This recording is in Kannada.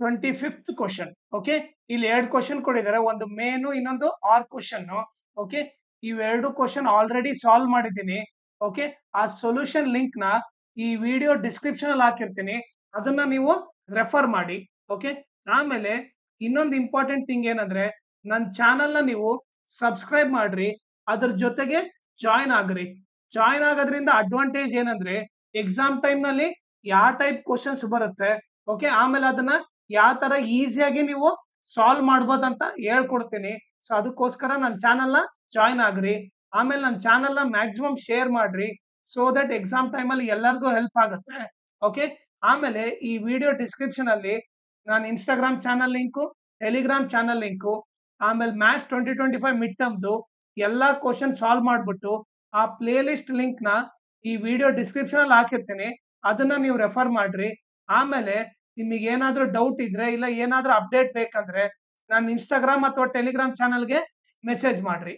25th question. ಓಕೆ, ಇಲ್ಲಿ 2 ಕ್ವಶನ್ ಕೊಟ್ಟಿದ್ದಾರೆ, ಒಂದು ಮೇನು ಇನ್ನೊಂದು ಆರ್ ಕ್ವಶನ್. ಓಕೆ, ಇವೆರಡು ಕ್ವಶನ್ ಆಲ್ರೆಡಿ ಸಾಲ್ವ್ ಮಾಡಿದ್ದೀನಿ. ಓಕೆ, ಆ ಸೊಲ್ಯೂಷನ್ ಲಿಂಕ್ ನ ಈ ವಿಡಿಯೋ ಡಿಸ್ಕ್ರಿಪ್ಷನ್ ಅಲ್ಲಿ ಹಾಕಿರ್ತೀನಿ, ಅದನ್ನ ನೀವು ರೆಫರ್ ಮಾಡಿ. ಓಕೆ, ಆಮೇಲೆ ಇನ್ನೊಂದು ಇಂಪಾರ್ಟೆಂಟ್ ಥಿಂಗ್ ಏನಂದ್ರೆ, ನನ್ನ ಚಾನಲ್ ನ ನೀವು ಸಬ್ಸ್ಕ್ರೈಬ್ ಮಾಡ್ರಿ, ಅದ್ರ ಜೊತೆಗೆ ಜಾಯಿನ್ ಆಗ್ರಿ. ಜಾಯಿನ್ ಆಗೋದ್ರಿಂದ ಅಡ್ವಾಂಟೇಜ್ ಏನಂದ್ರೆ, ಎಕ್ಸಾಮ್ ಟೈಮ್ ನಲ್ಲಿ ಯಾವ ಟೈಪ್ ಕ್ವಶನ್ಸ್ ಬರುತ್ತೆ, ಓಕೆ, ಆಮೇಲೆ ಅದನ್ನ ಯಾವ ತರ ಈಸಿಯಾಗಿ ನೀವು ಸಾಲ್ವ್ ಮಾಡ್ಬೋದಂತ ಹೇಳ್ಕೊಡ್ತೀನಿ. ಸೊ ಅದಕ್ಕೋಸ್ಕರ ನನ್ನ ಚಾನಲ್ ನ ಜಾಯಿನ್ ಆಗ್ರಿ. ಆಮೇಲೆ ನನ್ನ ಚಾನಲ್ ನ ಮ್ಯಾಕ್ಸಿಮಮ್ ಶೇರ್ ಮಾಡ್ರಿ, ಸೊ ದಟ್ ಎಕ್ಸಾಮ್ ಟೈಮ್ ಅಲ್ಲಿ ಎಲ್ಲರಿಗೂ ಹೆಲ್ಪ್ ಆಗುತ್ತೆ. ಓಕೆ, ಆಮೇಲೆ ಈ ವಿಡಿಯೋ ಡಿಸ್ಕ್ರಿಪ್ಷನ್ ಅಲ್ಲಿ ನಾನು Instagram channel link, Telegram channel link, ಆಮೇಲೆ ಮ್ಯಾಥ್ಸ್ 2025 ಮಿಡ್ ಟರ್ಮ್ದು ಎಲ್ಲಾ ಕ್ವಶನ್ ಸಾಲ್ವ್ ಮಾಡ್ಬಿಟ್ಟು ಆ ಪ್ಲೇ ಲಿಸ್ಟ್ ಲಿಂಕ್ ನ ಈ ವಿಡಿಯೋ ಡಿಸ್ಕ್ರಿಪ್ಷನ್ ಅಲ್ಲಿ ಹಾಕಿರ್ತೀನಿ, ಅದನ್ನ ನೀವು ರೆಫರ್ ಮಾಡ್ರಿ. ಆಮೇಲೆ ನಿಮಗೆ ಏನಾದ್ರೂ ಡೌಟ್ ಇದ್ರೆ, ಇಲ್ಲ ಏನಾದ್ರೂ ಅಪ್ಡೇಟ್ ಬೇಕಂದ್ರೆ, ನಾನು ಇನ್ಸ್ಟಾಗ್ರಾಮ್ ಅಥವಾ ಟೆಲಿಗ್ರಾಮ್ ಚಾನಲ್ಗೆ ಮೆಸೇಜ್ ಮಾಡ್ರಿ.